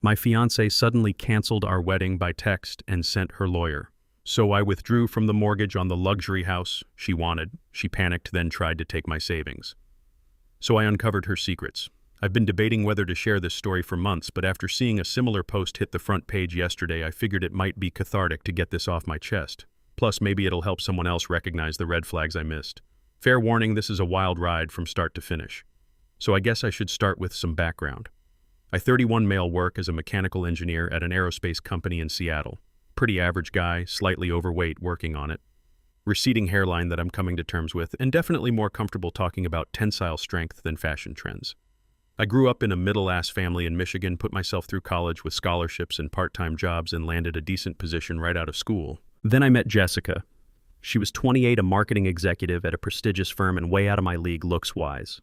My fiancée suddenly canceled our wedding by text and sent her lawyer. So I withdrew from the mortgage on the luxury house she wanted. She panicked, then tried to take my savings. So I uncovered her secrets. I've been debating whether to share this story for months, but after seeing a similar post hit the front page yesterday, I figured it might be cathartic to get this off my chest. Plus, maybe it'll help someone else recognize the red flags I missed. Fair warning, this is a wild ride from start to finish. So I guess I should start with some background. I 31 male work as a mechanical engineer at an aerospace company in Seattle. Pretty average guy, slightly overweight, working on it. Receding hairline that I'm coming to terms with, and definitely more comfortable talking about tensile strength than fashion trends. I grew up in a middle-ass family in Michigan, put myself through college with scholarships and part-time jobs, and landed a decent position right out of school. Then I met Jessica. She was 28, a marketing executive at a prestigious firm and way out of my league looks-wise.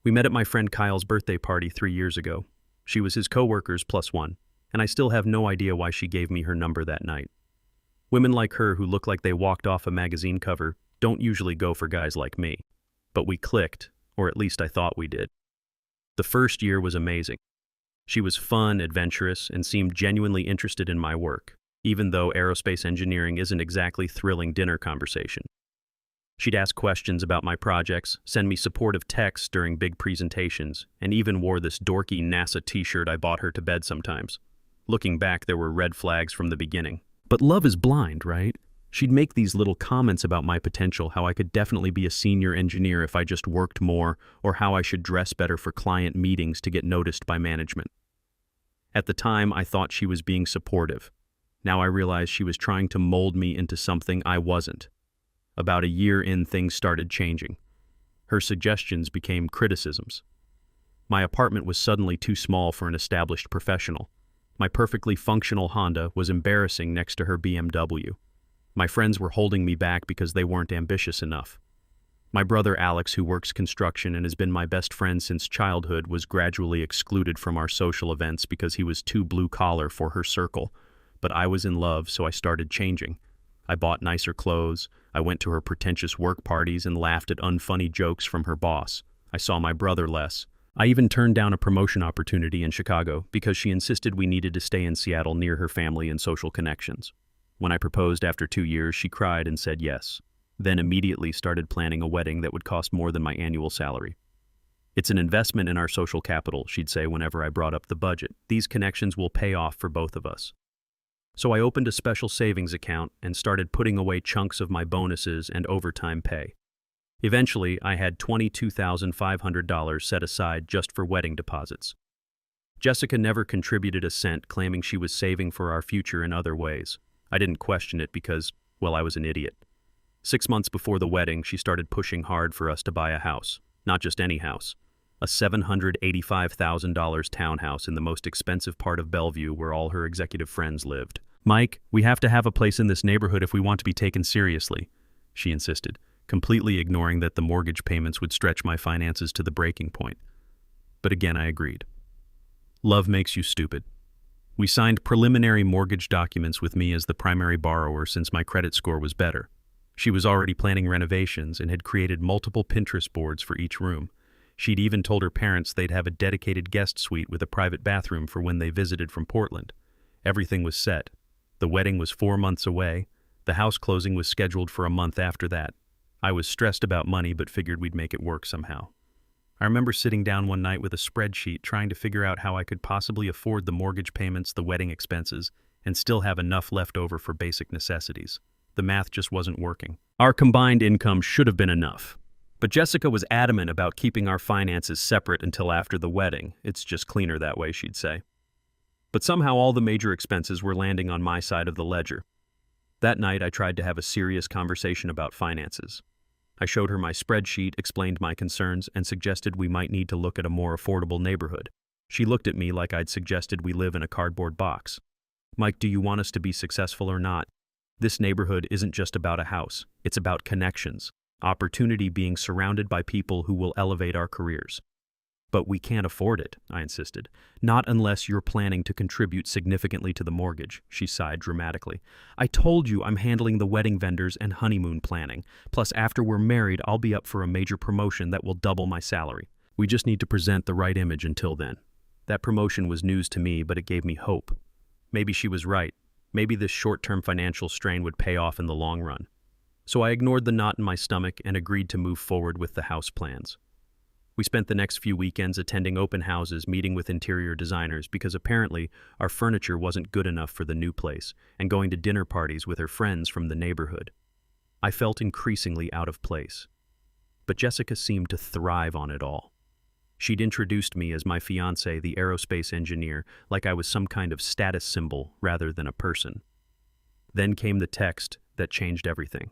We met at my friend Kyle's birthday party 3 years ago. She was his co-worker's plus one, and I still have no idea why she gave me her number that night. Women like her who look like they walked off a magazine cover don't usually go for guys like me. But we clicked, or at least I thought we did. The first year was amazing. She was fun, adventurous, and seemed genuinely interested in my work, even though aerospace engineering isn't exactly thrilling dinner conversation. She'd ask questions about my projects, send me supportive texts during big presentations, and even wore this dorky NASA t-shirt I bought her to bed sometimes. Looking back, there were red flags from the beginning. But love is blind, right? She'd make these little comments about my potential, how I could definitely be a senior engineer if I just worked more, or how I should dress better for client meetings to get noticed by management. At the time, I thought she was being supportive. Now I realize she was trying to mold me into something I wasn't. About a year in, things started changing. Her suggestions became criticisms. My apartment was suddenly too small for an established professional. My perfectly functional Honda was embarrassing next to her BMW. My friends were holding me back because they weren't ambitious enough. My brother Alex, who works construction and has been my best friend since childhood, was gradually excluded from our social events because he was too blue-collar for her circle. But I was in love, so I started changing. I bought nicer clothes, I went to her pretentious work parties and laughed at unfunny jokes from her boss. I saw my brother less. I even turned down a promotion opportunity in Chicago because she insisted we needed to stay in Seattle near her family and social connections. When I proposed after 2 years, she cried and said yes, then immediately started planning a wedding that would cost more than my annual salary. It's an investment in our social capital, she'd say whenever I brought up the budget. These connections will pay off for both of us. So I opened a special savings account and started putting away chunks of my bonuses and overtime pay. Eventually, I had $22,500 set aside just for wedding deposits. Jessica never contributed a cent, claiming she was saving for our future in other ways. I didn't question it because, well, I was an idiot. 6 months before the wedding, she started pushing hard for us to buy a house. Not just any house. A $785,000 townhouse in the most expensive part of Bellevue where all her executive friends lived. "Mike, we have to have a place in this neighborhood if we want to be taken seriously," she insisted, completely ignoring that the mortgage payments would stretch my finances to the breaking point. But again, I agreed. Love makes you stupid. We signed preliminary mortgage documents with me as the primary borrower since my credit score was better. She was already planning renovations and had created multiple Pinterest boards for each room. She'd even told her parents they'd have a dedicated guest suite with a private bathroom for when they visited from Portland. Everything was set. The wedding was 4 months away. The house closing was scheduled for a month after that. I was stressed about money but figured we'd make it work somehow. I remember sitting down one night with a spreadsheet trying to figure out how I could possibly afford the mortgage payments, the wedding expenses, and still have enough left over for basic necessities. The math just wasn't working. Our combined income should have been enough. But Jessica was adamant about keeping our finances separate until after the wedding. It's just cleaner that way, she'd say. But somehow all the major expenses were landing on my side of the ledger. That night, I tried to have a serious conversation about finances. I showed her my spreadsheet, explained my concerns, and suggested we might need to look at a more affordable neighborhood. She looked at me like I'd suggested we live in a cardboard box. "Mike, do you want us to be successful or not? This neighborhood isn't just about a house. It's about connections, opportunity, being surrounded by people who will elevate our careers." "But we can't afford it," I insisted. "Not unless you're planning to contribute significantly to the mortgage," she sighed dramatically. "I told you I'm handling the wedding vendors and honeymoon planning. Plus, after we're married, I'll be up for a major promotion that will double my salary. We just need to present the right image until then." That promotion was news to me, but it gave me hope. Maybe she was right. Maybe this short-term financial strain would pay off in the long run. So I ignored the knot in my stomach and agreed to move forward with the house plans. We spent the next few weekends attending open houses, meeting with interior designers because apparently our furniture wasn't good enough for the new place, and going to dinner parties with her friends from the neighborhood. I felt increasingly out of place. But Jessica seemed to thrive on it all. She'd introduced me as my fiancé, the aerospace engineer, like I was some kind of status symbol rather than a person. Then came the text that changed everything.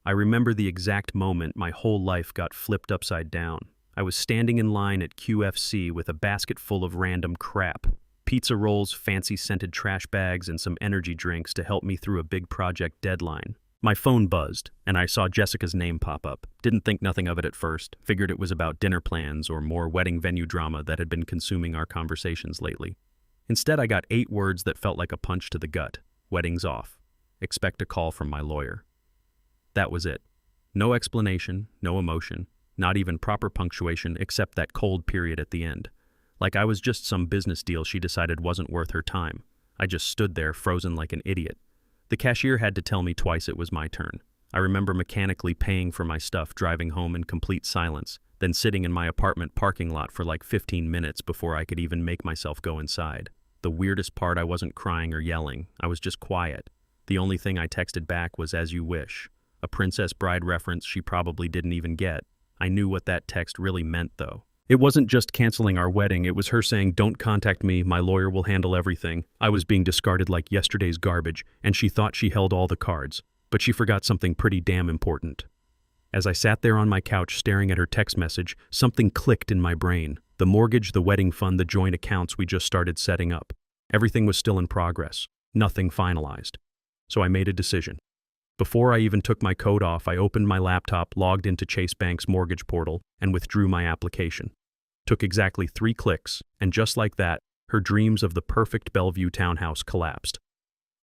I remember the exact moment my whole life got flipped upside down. I was standing in line at QFC with a basket full of random crap. Pizza rolls, fancy scented trash bags, and some energy drinks to help me through a big project deadline. My phone buzzed, and I saw Jessica's name pop up. Didn't think nothing of it at first, figured it was about dinner plans or more wedding venue drama that had been consuming our conversations lately. Instead, I got 8 words that felt like a punch to the gut. Wedding's off. Expect a call from my lawyer. That was it. No explanation, no emotion. Not even proper punctuation except that cold period at the end. Like I was just some business deal she decided wasn't worth her time. I just stood there frozen like an idiot. The cashier had to tell me twice it was my turn. I remember mechanically paying for my stuff, driving home in complete silence, then sitting in my apartment parking lot for like 15 minutes before I could even make myself go inside. The weirdest part, I wasn't crying or yelling. I was just quiet. The only thing I texted back was "as you wish," a Princess Bride reference she probably didn't even get. I knew what that text really meant, though. It wasn't just canceling our wedding, it was her saying, "Don't contact me, my lawyer will handle everything." I was being discarded like yesterday's garbage, and she thought she held all the cards. But she forgot something pretty damn important. As I sat there on my couch staring at her text message, something clicked in my brain. The mortgage, the wedding fund, the joint accounts we just started setting up. Everything was still in progress. Nothing finalized. So I made a decision. Before I even took my coat off, I opened my laptop, logged into Chase Bank's mortgage portal, and withdrew my application. Took exactly 3 clicks, and just like that, her dreams of the perfect Bellevue townhouse collapsed.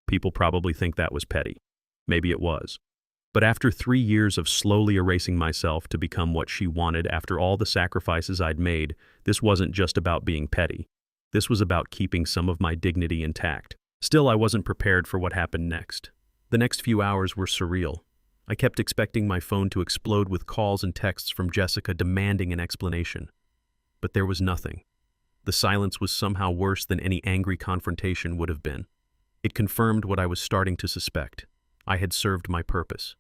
People probably think that was petty. Maybe it was. But after 3 years of slowly erasing myself to become what she wanted, after all the sacrifices I'd made, this wasn't just about being petty. This was about keeping some of my dignity intact. Still, I wasn't prepared for what happened next. The next few hours were surreal. I kept expecting my phone to explode with calls and texts from Jessica demanding an explanation. But there was nothing. The silence was somehow worse than any angry confrontation would have been. It confirmed what I was starting to suspect. I had served my purpose.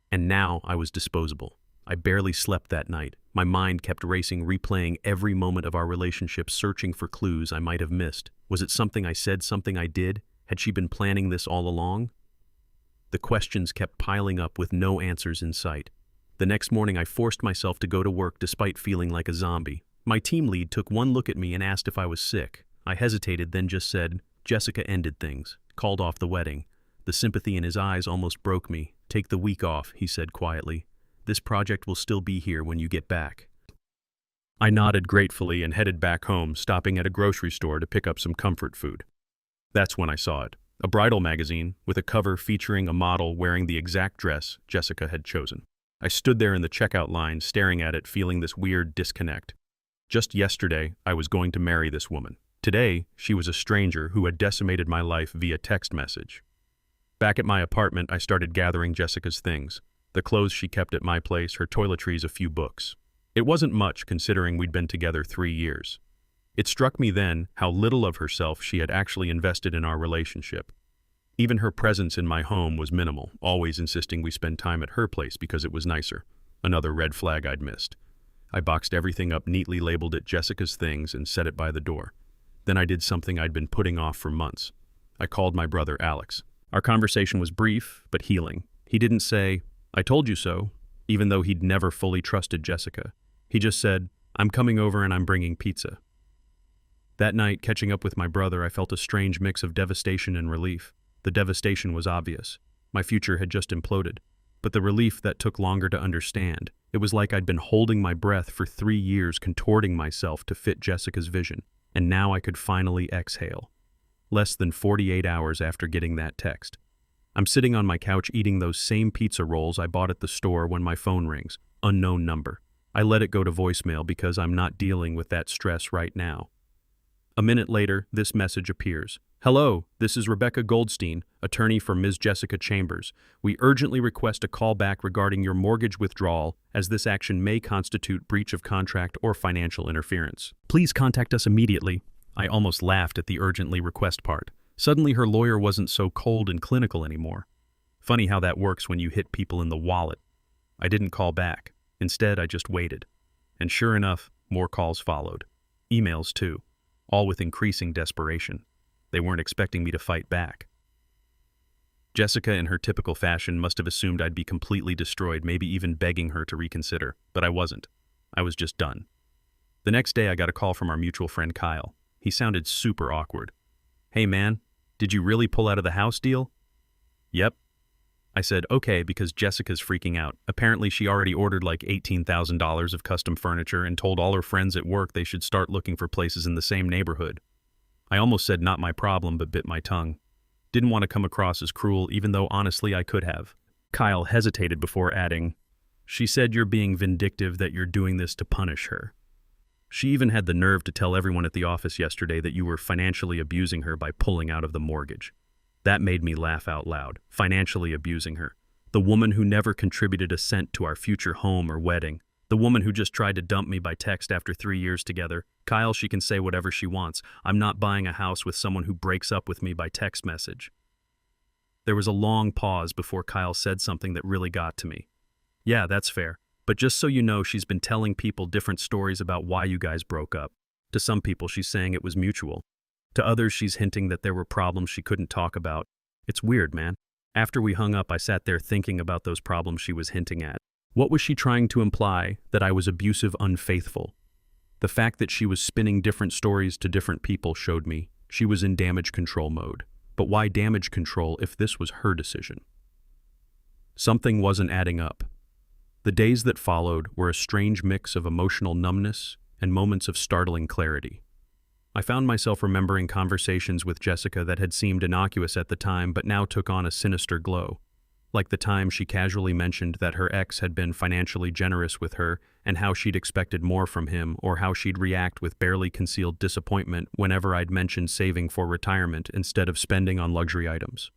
And now I was disposable. I barely slept that night. My mind kept racing, replaying every moment of our relationship, searching for clues I might have missed. Was it something I said, something I did? Had she been planning this all along? The questions kept piling up with no answers in sight. The next morning I forced myself to go to work despite feeling like a zombie. My team lead took one look at me and asked if I was sick. I hesitated, then just said, "Jessica ended things, called off the wedding." The sympathy in his eyes almost broke me. "Take the week off," he said quietly. "This project will still be here when you get back." I nodded gratefully and headed back home, stopping at a grocery store to pick up some comfort food. That's when I saw it. A bridal magazine with a cover featuring a model wearing the exact dress Jessica had chosen. I stood there in the checkout line, staring at it, feeling this weird disconnect. Just yesterday, I was going to marry this woman. Today, she was a stranger who had decimated my life via text message. Back at my apartment, I started gathering Jessica's things. The clothes she kept at my place, her toiletries, a few books. It wasn't much considering we'd been together 3 years. It struck me then how little of herself she had actually invested in our relationship. Even her presence in my home was minimal, always insisting we spend time at her place because it was nicer. Another red flag I'd missed. I boxed everything up, neatly labeled it Jessica's things, and set it by the door. Then I did something I'd been putting off for months. I called my brother Alex. Our conversation was brief, but healing. He didn't say, "I told you so," even though he'd never fully trusted Jessica. He just said, "I'm coming over and I'm bringing pizza." That night, catching up with my brother, I felt a strange mix of devastation and relief. The devastation was obvious. My future had just imploded. But the relief that took longer to understand. It was like I'd been holding my breath for 3 years, contorting myself to fit Jessica's vision. And now I could finally exhale. Less than 48 hours after getting that text. I'm sitting on my couch eating those same pizza rolls I bought at the store when my phone rings. Unknown number. I let it go to voicemail because I'm not dealing with that stress right now. A minute later, this message appears. Hello, this is Rebecca Goldstein, attorney for Ms. Jessica Chambers. We urgently request a call back regarding your mortgage withdrawal, as this action may constitute breach of contract or financial interference. Please contact us immediately. I almost laughed at the urgently request part. Suddenly her lawyer wasn't so cold and clinical anymore. Funny how that works when you hit people in the wallet. I didn't call back. Instead, I just waited. And sure enough, more calls followed. Emails too, all with increasing desperation. They weren't expecting me to fight back. Jessica, in her typical fashion, must have assumed I'd be completely destroyed, maybe even begging her to reconsider. But I wasn't. I was just done. The next day, I got a call from our mutual friend Kyle. He sounded super awkward. Hey man, did you really pull out of the house deal? Yep. I said, okay, because Jessica's freaking out. Apparently she already ordered like $18,000 of custom furniture and told all her friends at work they should start looking for places in the same neighborhood. I almost said not my problem, but bit my tongue. Didn't want to come across as cruel, even though honestly I could have. Kyle hesitated before adding, she said you're being vindictive, that you're doing this to punish her. She even had the nerve to tell everyone at the office yesterday that you were financially abusing her by pulling out of the mortgage. That made me laugh out loud. Financially abusing her. The woman who never contributed a cent to our future home or wedding. The woman who just tried to dump me by text after 3 years together. Kyle, she can say whatever she wants. I'm not buying a house with someone who breaks up with me by text message. There was a long pause before Kyle said something that really got to me. Yeah, that's fair. But just so you know, she's been telling people different stories about why you guys broke up. To some people, she's saying it was mutual. To others, she's hinting that there were problems she couldn't talk about. It's weird, man. After we hung up, I sat there thinking about those problems she was hinting at. What was she trying to imply? That I was abusive, unfaithful? The fact that she was spinning different stories to different people showed me she was in damage control mode. But why damage control if this was her decision? Something wasn't adding up. The days that followed were a strange mix of emotional numbness and moments of startling clarity. I found myself remembering conversations with Jessica that had seemed innocuous at the time but now took on a sinister glow. Like the time she casually mentioned that her ex had been financially generous with her and how she'd expected more from him, or how she'd react with barely concealed disappointment whenever I'd mentioned saving for retirement instead of spending on luxury items.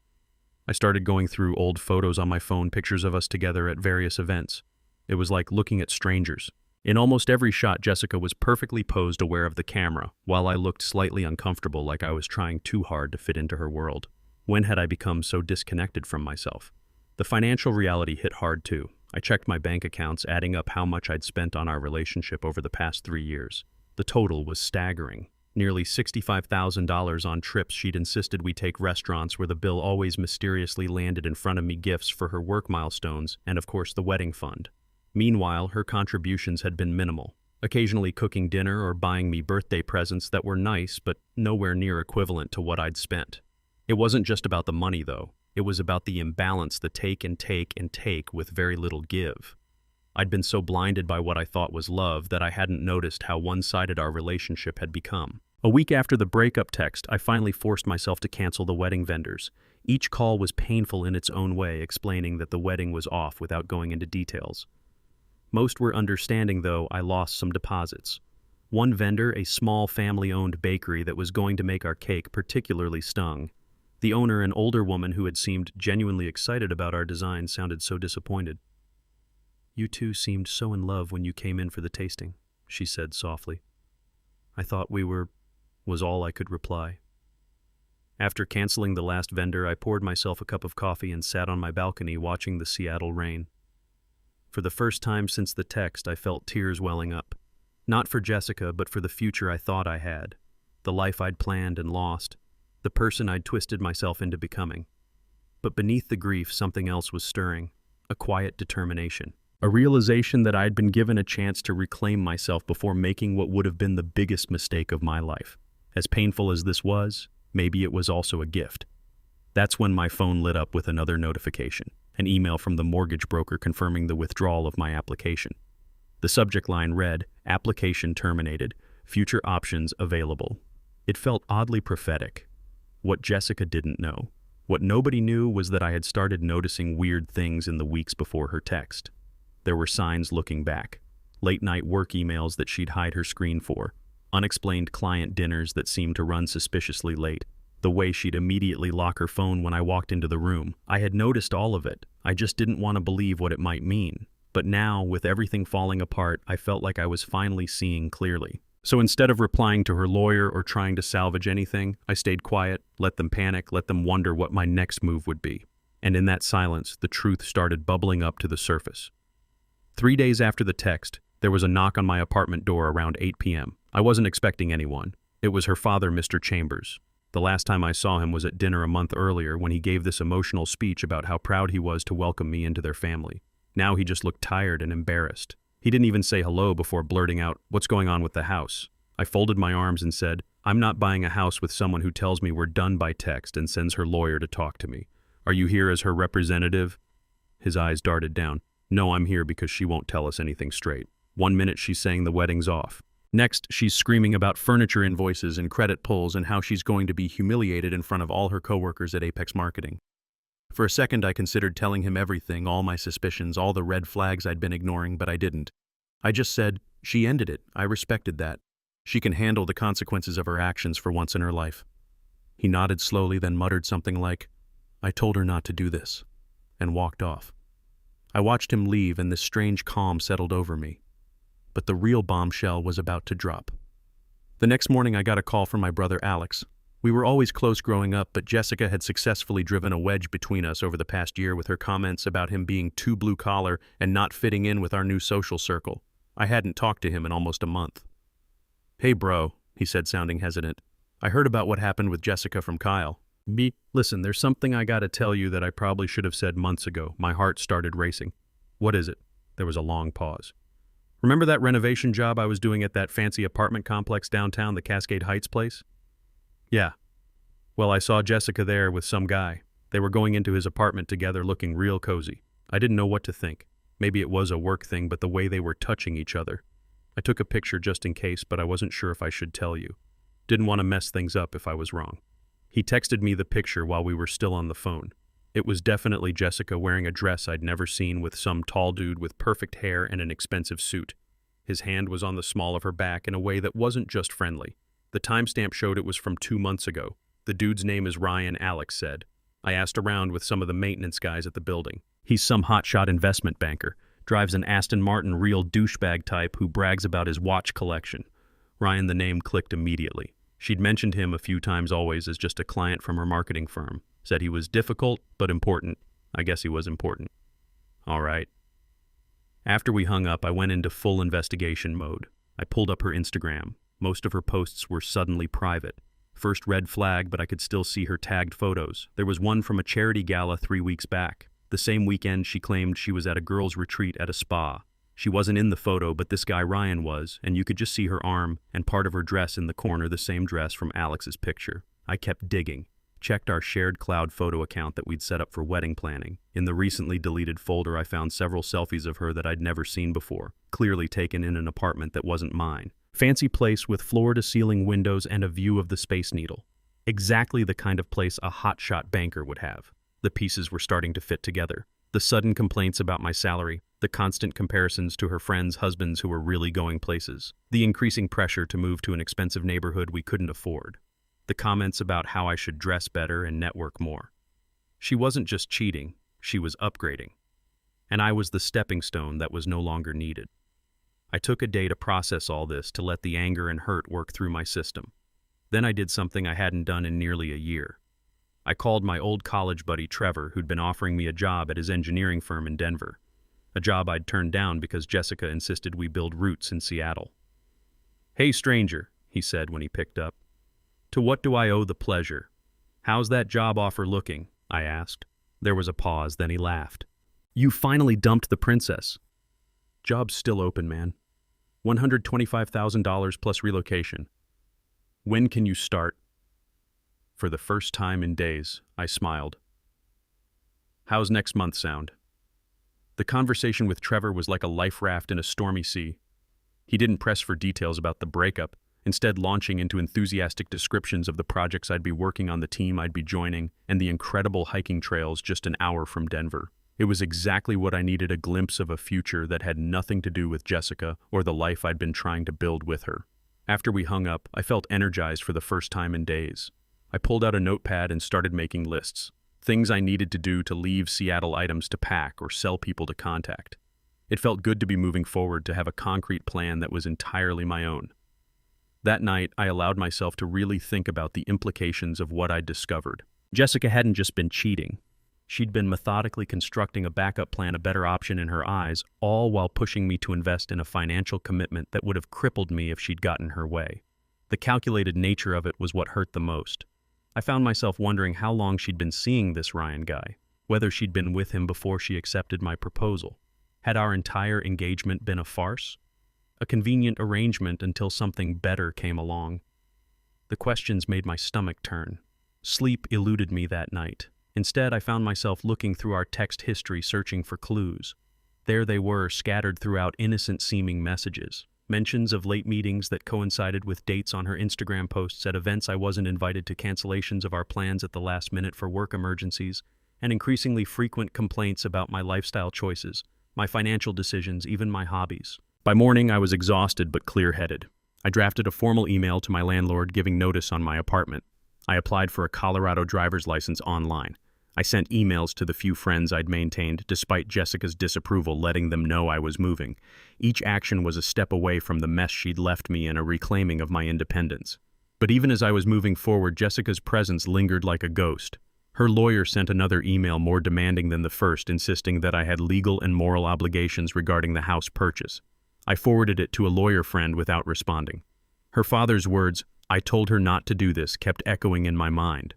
I started going through old photos on my phone, pictures of us together at various events. It was like looking at strangers. In almost every shot, Jessica was perfectly posed, aware of the camera, while I looked slightly uncomfortable, like I was trying too hard to fit into her world. When had I become so disconnected from myself? The financial reality hit hard too. I checked my bank accounts, adding up how much I'd spent on our relationship over the past 3 years. The total was staggering. Nearly $65,000 on trips she'd insisted we take, restaurants where the bill always mysteriously landed in front of me, gifts for her work milestones, and of course the wedding fund. Meanwhile, her contributions had been minimal, occasionally cooking dinner or buying me birthday presents that were nice but nowhere near equivalent to what I'd spent. It wasn't just about the money though. It was about the imbalance, the take and take and take with very little give. I'd been so blinded by what I thought was love that I hadn't noticed how one-sided our relationship had become. A week after the breakup text, I finally forced myself to cancel the wedding vendors. Each call was painful in its own way, explaining that the wedding was off without going into details. Most were understanding, though I lost some deposits. One vendor, a small family-owned bakery that was going to make our cake, particularly stung. The owner, an older woman who had seemed genuinely excited about our design, sounded so disappointed. "You two seemed so in love when you came in for the tasting," she said softly. "I thought we were," was all I could reply. After canceling the last vendor, I poured myself a cup of coffee and sat on my balcony watching the Seattle rain. For the first time since the text, I felt tears welling up. Not for Jessica, but for the future I thought I had. The life I'd planned and lost. The person I'd twisted myself into becoming. But beneath the grief, something else was stirring. A quiet determination. A realization that I'd been given a chance to reclaim myself before making what would have been the biggest mistake of my life. As painful as this was, maybe it was also a gift. That's when my phone lit up with another notification. An email from the mortgage broker confirming the withdrawal of my application. The subject line read, "Application terminated. Future options available." It felt oddly prophetic. What Jessica didn't know, what nobody knew, was that I had started noticing weird things in the weeks before her text. There were signs looking back. Late-night work emails that she'd hide her screen for. Unexplained client dinners that seemed to run suspiciously late. The way she'd immediately lock her phone when I walked into the room. I had noticed all of it. I just didn't want to believe what it might mean. But now, with everything falling apart, I felt like I was finally seeing clearly. So instead of replying to her lawyer or trying to salvage anything, I stayed quiet, let them panic, let them wonder what my next move would be. And in that silence, the truth started bubbling up to the surface. 3 days after the text, there was a knock on my apartment door around 8 p.m. I wasn't expecting anyone. It was her father, Mr. Chambers. The last time I saw him was at dinner a month earlier when he gave this emotional speech about how proud he was to welcome me into their family. Now he just looked tired and embarrassed. He didn't even say hello before blurting out, "What's going on with the house?" I folded my arms and said, "I'm not buying a house with someone who tells me we're done by text and sends her lawyer to talk to me. Are you here as her representative?" His eyes darted down. "No, I'm here because she won't tell us anything straight. 1 minute she's saying the wedding's off. Next, she's screaming about furniture invoices and credit pulls and how she's going to be humiliated in front of all her coworkers at Apex Marketing." For a second, I considered telling him everything, all my suspicions, all the red flags I'd been ignoring, but I didn't. I just said, "She ended it. I respected that. She can handle the consequences of her actions for once in her life." He nodded slowly, then muttered something like, "I told her not to do this," and walked off. I watched him leave, and this strange calm settled over me. But the real bombshell was about to drop. The next morning, I got a call from my brother Alex. We were always close growing up, but Jessica had successfully driven a wedge between us over the past year with her comments about him being too blue-collar and not fitting in with our new social circle. I hadn't talked to him in almost a month. "Hey bro," he said, sounding hesitant. "I heard about what happened with Jessica from Kyle." Listen, there's something I gotta tell you that I probably should have said months ago." My heart started racing. "What is it?" There was a long pause. "Remember that renovation job I was doing at that fancy apartment complex downtown, the Cascade Heights place?" "Yeah. Well, I saw Jessica there with some guy. They were going into his apartment together looking real cozy. I didn't know what to think. Maybe it was a work thing, but the way they were touching each other. I took a picture just in case, but I wasn't sure if I should tell you. Didn't want to mess things up if I was wrong." He texted me the picture while we were still on the phone. It was definitely Jessica wearing a dress I'd never seen with some tall dude with perfect hair and an expensive suit. His hand was on the small of her back in a way that wasn't just friendly. The timestamp showed it was from 2 months ago. "The dude's name is Ryan," Alex said. I asked around with some of the maintenance guys at the building. "He's some hotshot investment banker, drives an Aston Martin, real douchebag type who brags about his watch collection." Ryan, the name clicked immediately. She'd mentioned him a few times always as just a client from her marketing firm. Said he was difficult, but important. I guess he was important. All right. After we hung up, I went into full investigation mode. I pulled up her Instagram. Most of her posts were suddenly private. First red flag, but I could still see her tagged photos. There was one from a charity gala 3 weeks back. The same weekend, she claimed she was at a girls' retreat at a spa. She wasn't in the photo, but this guy Ryan was, and you could just see her arm and part of her dress in the corner, the same dress from Alex's picture. I kept digging. Checked our shared cloud photo account that we'd set up for wedding planning. In the recently deleted folder, I found several selfies of her that I'd never seen before, clearly taken in an apartment that wasn't mine. Fancy place with floor-to-ceiling windows and a view of the Space Needle. Exactly the kind of place a hotshot banker would have. The pieces were starting to fit together. The sudden complaints about my salary, the constant comparisons to her friends' husbands who were really going places, the increasing pressure to move to an expensive neighborhood we couldn't afford, the comments about how I should dress better and network more. She wasn't just cheating, she was upgrading. And I was the stepping stone that was no longer needed. I took a day to process all this, to let the anger and hurt work through my system. Then I did something I hadn't done in nearly a year. I called my old college buddy Trevor, who'd been offering me a job at his engineering firm in Denver. A job I'd turned down because Jessica insisted we build roots in Seattle. "Hey stranger," he said when he picked up. "To what do I owe the pleasure? How's that job offer looking?" I asked. There was a pause, then he laughed. "You finally dumped the princess." "Job's still open, man. $125,000 plus relocation. When can you start?" For the first time in days, I smiled. "How's next month sound?" The conversation with Trevor was like a life raft in a stormy sea. He didn't press for details about the breakup, instead launching into enthusiastic descriptions of the projects I'd be working on, the team I'd be joining, and the incredible hiking trails just an hour from Denver. It was exactly what I needed, a glimpse of a future that had nothing to do with Jessica or the life I'd been trying to build with her. After we hung up, I felt energized for the first time in days. I pulled out a notepad and started making lists. Things I needed to do to leave Seattle, items to pack or sell, people to contact. It felt good to be moving forward, to have a concrete plan that was entirely my own. That night, I allowed myself to really think about the implications of what I'd discovered. Jessica hadn't just been cheating. She'd been methodically constructing a backup plan, a better option in her eyes, all while pushing me to invest in a financial commitment that would have crippled me if she'd gotten her way. The calculated nature of it was what hurt the most. I found myself wondering how long she'd been seeing this Ryan guy, whether she'd been with him before she accepted my proposal. Had our entire engagement been a farce? A convenient arrangement until something better came along? The questions made my stomach turn. Sleep eluded me that night. Instead, I found myself looking through our text history, searching for clues. There they were, scattered throughout innocent-seeming messages. Mentions of late meetings that coincided with dates on her Instagram posts, at events I wasn't invited to, cancellations of our plans at the last minute for work emergencies, and increasingly frequent complaints about my lifestyle choices, my financial decisions, even my hobbies. By morning, I was exhausted but clear-headed. I drafted a formal email to my landlord giving notice on my apartment. I applied for a Colorado driver's license online. I sent emails to the few friends I'd maintained, despite Jessica's disapproval, letting them know I was moving. Each action was a step away from the mess she'd left me and a reclaiming of my independence. But even as I was moving forward, Jessica's presence lingered like a ghost. Her lawyer sent another email, more demanding than the first, insisting that I had legal and moral obligations regarding the house purchase. I forwarded it to a lawyer friend without responding. Her father's words, "I told her not to do this," kept echoing in my mind.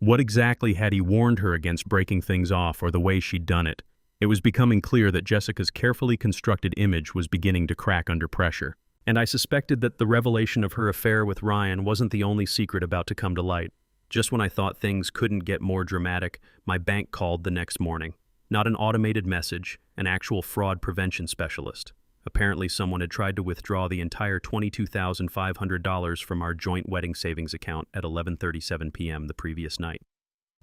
What exactly had he warned her against breaking things off, or the way she'd done it? It was becoming clear that Jessica's carefully constructed image was beginning to crack under pressure. And I suspected that the revelation of her affair with Ryan wasn't the only secret about to come to light. Just when I thought things couldn't get more dramatic, my bank called the next morning. Not an automated message, an actual fraud prevention specialist. Apparently someone had tried to withdraw the entire $22,500 from our joint wedding savings account at 11:37 p.m. the previous night.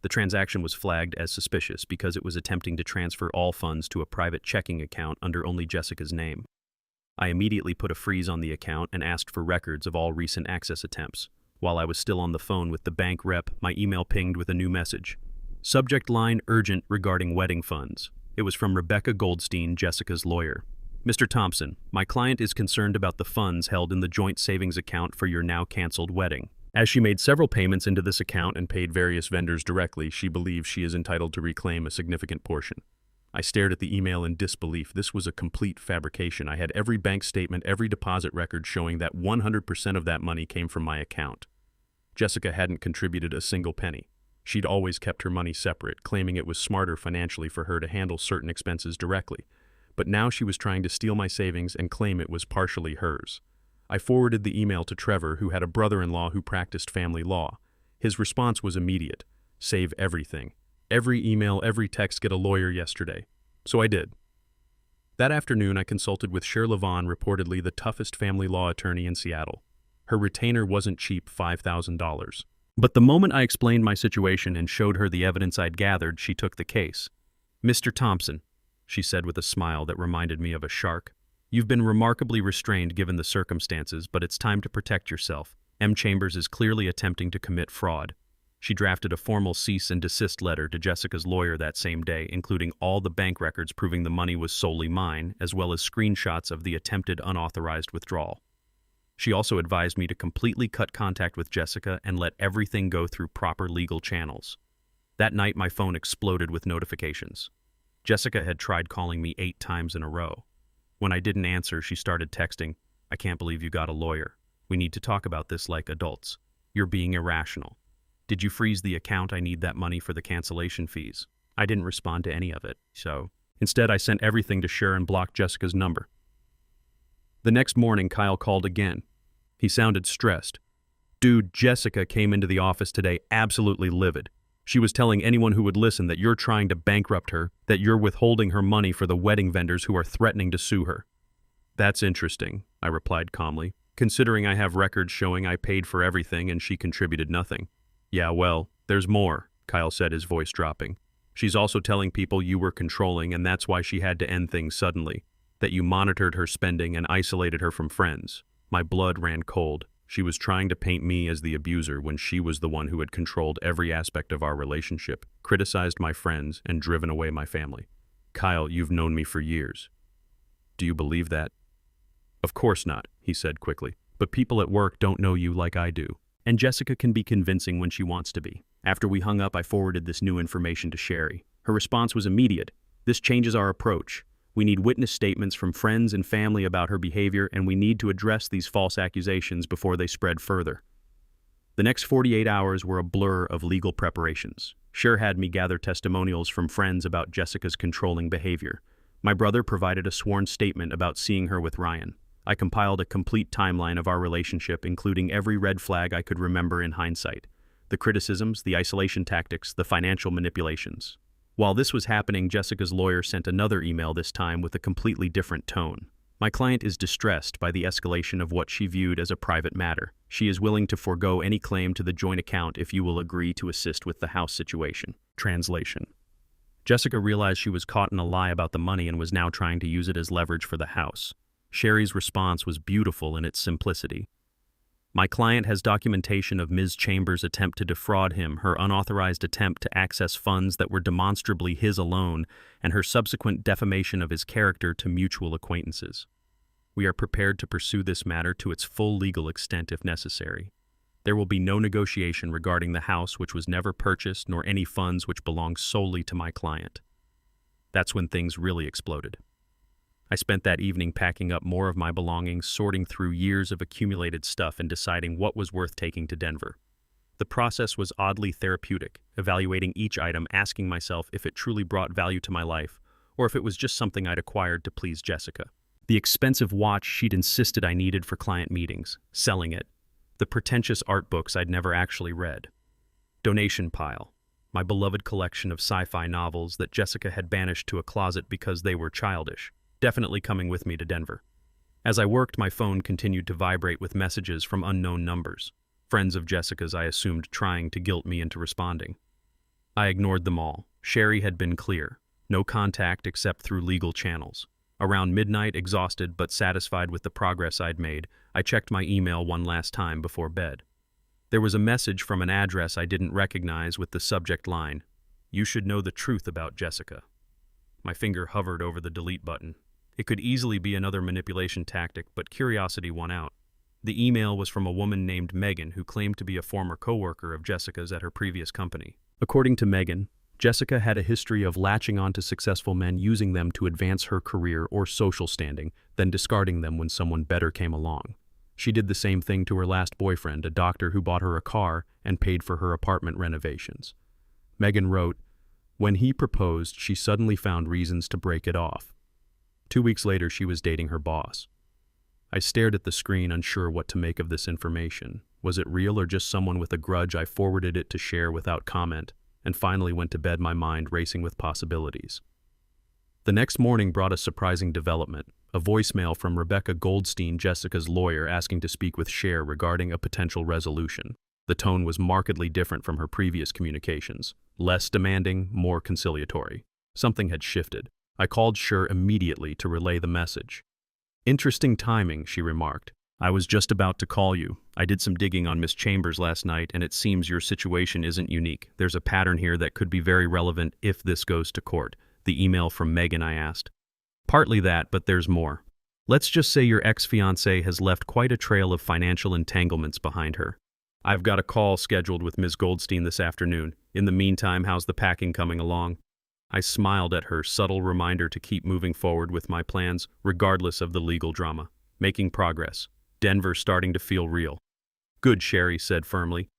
The transaction was flagged as suspicious because it was attempting to transfer all funds to a private checking account under only Jessica's name. I immediately put a freeze on the account and asked for records of all recent access attempts. While I was still on the phone with the bank rep, my email pinged with a new message. Subject line: urgent regarding wedding funds. It was from Rebecca Goldstein, Jessica's lawyer. Mr. Thompson, my client is concerned about the funds held in the joint savings account for your now canceled wedding. As she made several payments into this account and paid various vendors directly, she believes she is entitled to reclaim a significant portion. I stared at the email in disbelief. This was a complete fabrication. I had every bank statement, every deposit record showing that 100% of that money came from my account. Jessica hadn't contributed a single penny. She'd always kept her money separate, claiming it was smarter financially for her to handle certain expenses directly. But now she was trying to steal my savings and claim it was partially hers. I forwarded the email to Trevor, who had a brother-in-law who practiced family law. His response was immediate. Save everything. Every email, every text, get a lawyer yesterday. So I did. That afternoon, I consulted with Cher Levon, reportedly the toughest family law attorney in Seattle. Her retainer wasn't cheap, $5,000. But the moment I explained my situation and showed her the evidence I'd gathered, she took the case. "Mr. Thompson," she said with a smile that reminded me of a shark, "you've been remarkably restrained given the circumstances, but it's time to protect yourself. M. Chambers is clearly attempting to commit fraud." She drafted a formal cease and desist letter to Jessica's lawyer that same day, including all the bank records proving the money was solely mine, as well as screenshots of the attempted unauthorized withdrawal. She also advised me to completely cut contact with Jessica and let everything go through proper legal channels. That night, my phone exploded with notifications. Jessica had tried calling me 8 times in a row. When I didn't answer, she started texting, "I can't believe you got a lawyer. We need to talk about this like adults. You're being irrational. Did you freeze the account? I need that money for the cancellation fees." I didn't respond to any of it, so instead I sent everything to Cher and blocked Jessica's number. The next morning, Kyle called again. He sounded stressed. "Dude, Jessica came into the office today absolutely livid. She was telling anyone who would listen that you're trying to bankrupt her, that you're withholding her money for the wedding vendors who are threatening to sue her." "That's interesting," I replied calmly, "considering I have records showing I paid for everything and she contributed nothing." "Yeah, well, there's more," Kyle said, his voice dropping. "She's also telling people you were controlling, and that's why she had to end things suddenly, that you monitored her spending and isolated her from friends. My blood ran cold. She was trying to paint me as the abuser when she was the one who had controlled every aspect of our relationship, criticized my friends, and driven away my family. Kyle, you've known me for years. Do you believe that? Of course not, he said quickly. But people at work don't know you like I do. And Jessica can be convincing when she wants to be. After we hung up, I forwarded this new information to Sherry. Her response was immediate. This changes our approach. We need witness statements from friends and family about her behavior, and we need to address these false accusations before they spread further. The next 48 hours were a blur of legal preparations. Cher had me gather testimonials from friends about Jessica's controlling behavior. My brother provided a sworn statement about seeing her with Ryan. I compiled a complete timeline of our relationship, including every red flag I could remember in hindsight. The criticisms, the isolation tactics, the financial manipulations. While this was happening, Jessica's lawyer sent another email, this time with a completely different tone. My client is distressed by the escalation of what she viewed as a private matter. She is willing to forego any claim to the joint account if you will agree to assist with the house situation. Translation. Jessica realized she was caught in a lie about the money and was now trying to use it as leverage for the house. Sherry's response was beautiful in its simplicity. My client has documentation of Ms. Chambers' attempt to defraud him, her unauthorized attempt to access funds that were demonstrably his alone, and her subsequent defamation of his character to mutual acquaintances. We are prepared to pursue this matter to its full legal extent if necessary. There will be no negotiation regarding the house which was never purchased, nor any funds which belong solely to my client. That's when things really exploded. I spent that evening packing up more of my belongings, sorting through years of accumulated stuff and deciding what was worth taking to Denver. The process was oddly therapeutic, evaluating each item, asking myself if it truly brought value to my life, or if it was just something I'd acquired to please Jessica. The expensive watch she'd insisted I needed for client meetings, selling it. The pretentious art books I'd never actually read. Donation pile. My beloved collection of sci-fi novels that Jessica had banished to a closet because they were childish. Definitely coming with me to Denver. As I worked, my phone continued to vibrate with messages from unknown numbers. Friends of Jessica's, I assumed, trying to guilt me into responding. I ignored them all. Sherry had been clear. No contact except through legal channels. Around midnight, exhausted but satisfied with the progress I'd made, I checked my email one last time before bed. There was a message from an address I didn't recognize with the subject line, "You should know the truth about Jessica." My finger hovered over the delete button. It could easily be another manipulation tactic, but curiosity won out. The email was from a woman named Megan who claimed to be a former coworker of Jessica's at her previous company. According to Megan, Jessica had a history of latching onto successful men, using them to advance her career or social standing, then discarding them when someone better came along. She did the same thing to her last boyfriend, a doctor who bought her a car and paid for her apartment renovations. Megan wrote, "When he proposed, she suddenly found reasons to break it off. 2 weeks later, she was dating her boss." I stared at the screen, unsure what to make of this information. Was it real or just someone with a grudge? I forwarded it to Cher without comment, and finally went to bed, my mind racing with possibilities. The next morning brought a surprising development, a voicemail from Rebecca Goldstein, Jessica's lawyer, asking to speak with Cher regarding a potential resolution. The tone was markedly different from her previous communications. Less demanding, more conciliatory. Something had shifted. I called Cher immediately to relay the message. "Interesting timing," she remarked. "I was just about to call you. I did some digging on Miss Chambers last night, and it seems your situation isn't unique. There's a pattern here that could be very relevant if this goes to court." The email from Megan, I asked. "Partly that, but there's more. Let's just say your ex-fiancée has left quite a trail of financial entanglements behind her. I've got a call scheduled with Ms. Goldstein this afternoon. In the meantime, how's the packing coming along?" I smiled at her subtle reminder to keep moving forward with my plans, regardless of the legal drama. Making progress. Denver starting to feel real. "Good," Sherry said firmly.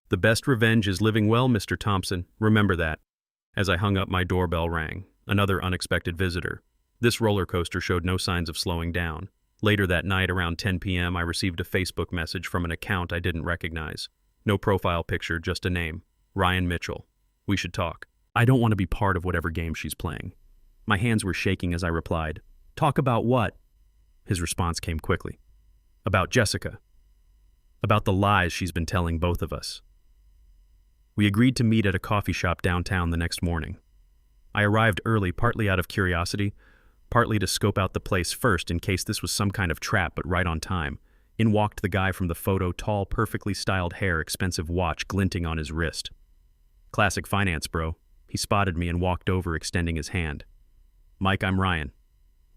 "The best revenge is living well, Mr. Thompson. Remember that." As I hung up, my doorbell rang. Another unexpected visitor. This roller coaster showed no signs of slowing down. Later that night, around 10 p.m., I received a Facebook message from an account I didn't recognize. No profile picture, just a name. Ryan Mitchell. "We should talk." I don't want to be part of whatever game she's playing. My hands were shaking as I replied, "Talk about what?" His response came quickly. "About Jessica. About the lies she's been telling both of us." We agreed to meet at a coffee shop downtown the next morning. I arrived early, partly out of curiosity, partly to scope out the place first in case this was some kind of trap, but right on time. In walked the guy from the photo, tall, perfectly styled hair, expensive watch glinting on his wrist. Classic finance, bro. He spotted me and walked over, extending his hand. Mike, I'm Ryan.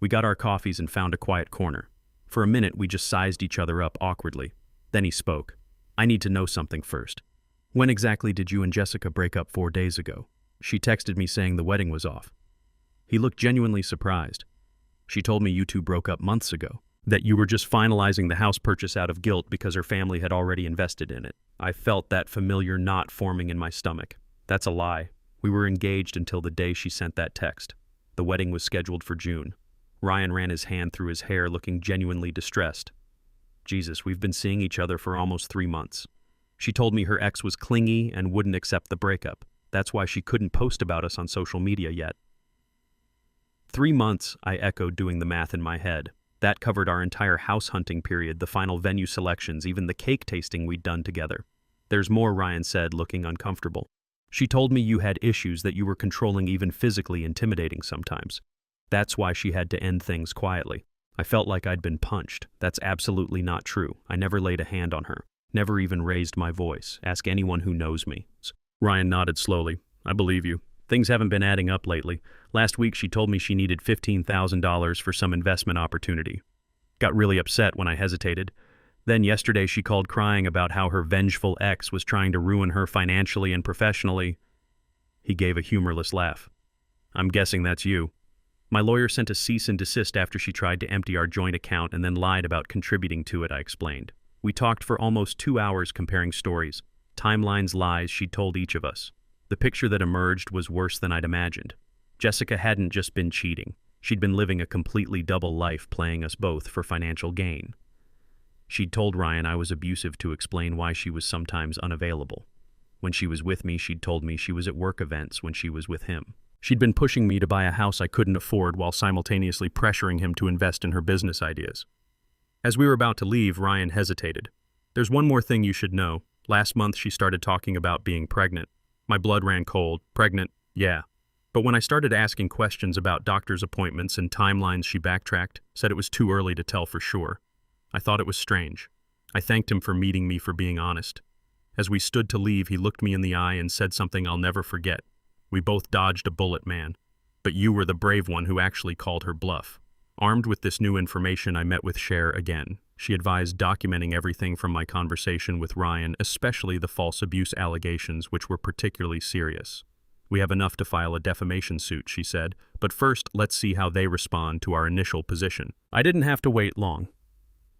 We got our coffees and found a quiet corner. For a minute, we just sized each other up awkwardly. Then he spoke. I need to know something first. When exactly did you and Jessica break up 4 days ago? She texted me saying the wedding was off. He looked genuinely surprised. She told me you two broke up months ago, that you were just finalizing the house purchase out of guilt because her family had already invested in it. I felt that familiar knot forming in my stomach. That's a lie. We were engaged until the day she sent that text. The wedding was scheduled for June. Ryan ran his hand through his hair, looking genuinely distressed. Jesus, we've been seeing each other for almost 3 months. She told me her ex was clingy and wouldn't accept the breakup. That's why she couldn't post about us on social media yet. 3 months, I echoed, doing the math in my head. That covered our entire house hunting period, the final venue selections, even the cake tasting we'd done together. There's more, Ryan said, looking uncomfortable. She told me you had issues, that you were controlling, even physically intimidating sometimes. That's why she had to end things quietly. I felt like I'd been punched. That's absolutely not true. I never laid a hand on her. Never even raised my voice. Ask anyone who knows me. Ryan nodded slowly. I believe you. Things haven't been adding up lately. Last week she told me she needed $15,000 for some investment opportunity. Got really upset when I hesitated. Then yesterday she called crying about how her vengeful ex was trying to ruin her financially and professionally. He gave a humorless laugh. I'm guessing that's you. My lawyer sent a cease and desist after she tried to empty our joint account and then lied about contributing to it, I explained. We talked for almost 2 hours comparing stories, timelines, lies she'd told each of us. The picture that emerged was worse than I'd imagined. Jessica hadn't just been cheating. She'd been living a completely double life, playing us both for financial gain. She'd told Ryan I was abusive to explain why she was sometimes unavailable. When she was with me, she'd told me she was at work events when she was with him. She'd been pushing me to buy a house I couldn't afford while simultaneously pressuring him to invest in her business ideas. As we were about to leave, Ryan hesitated. There's one more thing you should know. Last month she started talking about being pregnant. My blood ran cold. Pregnant? Yeah. But when I started asking questions about doctor's appointments and timelines, she backtracked, said it was too early to tell for sure. I thought it was strange. I thanked him for meeting me, for being honest. As we stood to leave, he looked me in the eye and said something I'll never forget. We both dodged a bullet, man. But you were the brave one who actually called her bluff. Armed with this new information, I met with Cher again. She advised documenting everything from my conversation with Ryan, especially the false abuse allegations, which were particularly serious. We have enough to file a defamation suit, she said, but first let's see how they respond to our initial position. I didn't have to wait long.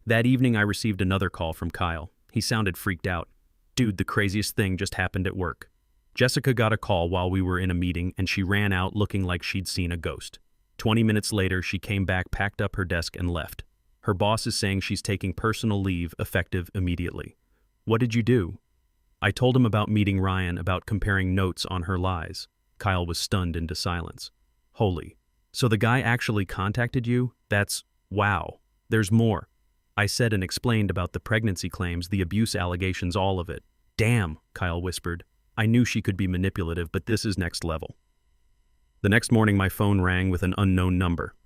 That evening I received another call from Kyle. He sounded freaked out. Dude, the craziest thing just happened at work. Jessica got a call while we were in a meeting and she ran out looking like she'd seen a ghost. 20 minutes later, she came back, packed up her desk and left. Her boss is saying she's taking personal leave, effective immediately. What did you do? I told him about meeting Ryan, about comparing notes on her lies. Kyle was stunned into silence. Holy. So the guy actually contacted you? That's... wow. There's more. I said and explained about the pregnancy claims, the abuse allegations, all of it. Damn, Kyle whispered. I knew she could be manipulative, but this is next level. The next morning, my phone rang with an unknown number.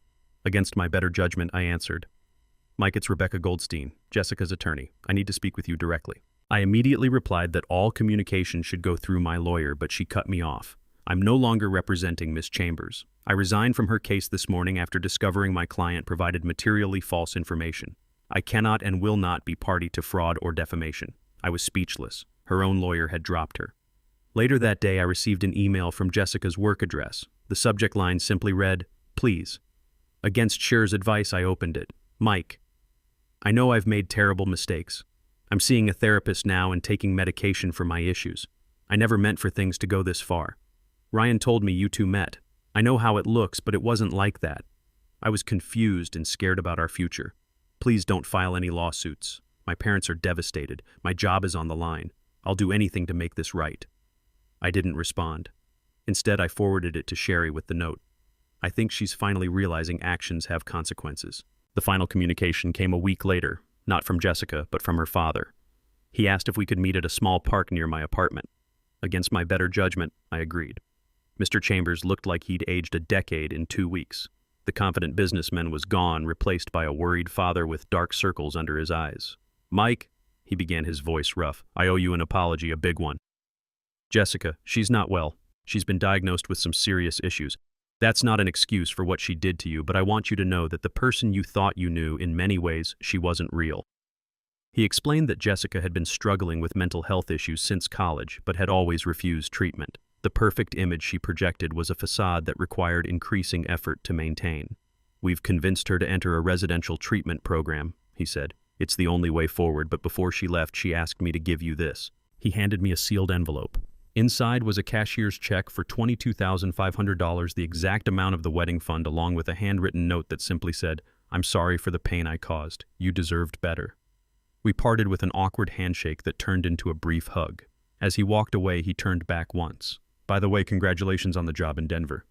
Against my better judgment, I answered. Mike, it's Rebecca Goldstein, Jessica's attorney. I need to speak with you directly. I immediately replied that all communication should go through my lawyer, but she cut me off. I'm no longer representing Miss Chambers. I resigned from her case this morning after discovering my client provided materially false information. I cannot and will not be party to fraud or defamation. I was speechless. Her own lawyer had dropped her. Later that day, I received an email from Jessica's work address. The subject line simply read, "Please." Against Cher's advice, I opened it. Mike, I know I've made terrible mistakes. I'm seeing a therapist now and taking medication for my issues. I never meant for things to go this far. Ryan told me you two met. I know how it looks, but it wasn't like that. I was confused and scared about our future. Please don't file any lawsuits. My parents are devastated. My job is on the line. I'll do anything to make this right. I didn't respond. Instead, I forwarded it to Sherry with the note. I think she's finally realizing actions have consequences. The final communication came a week later, not from Jessica, but from her father. He asked if we could meet at a small park near my apartment. Against my better judgment, I agreed. Mr. Chambers looked like he'd aged a decade in 2 weeks. The confident businessman was gone, replaced by a worried father with dark circles under his eyes. Mike, he began, his voice rough, I owe you an apology, a big one. Jessica, she's not well. She's been diagnosed with some serious issues. That's not an excuse for what she did to you, but I want you to know that the person you thought you knew, in many ways, she wasn't real. He explained that Jessica had been struggling with mental health issues since college, but had always refused treatment. The perfect image she projected was a facade that required increasing effort to maintain. We've convinced her to enter a residential treatment program, he said. It's the only way forward, but before she left, she asked me to give you this. He handed me a sealed envelope. Inside was a cashier's check for $22,500, the exact amount of the wedding fund, along with a handwritten note that simply said, I'm sorry for the pain I caused. You deserved better. We parted with an awkward handshake that turned into a brief hug. As he walked away, he turned back once. By the way, congratulations on the job in Denver.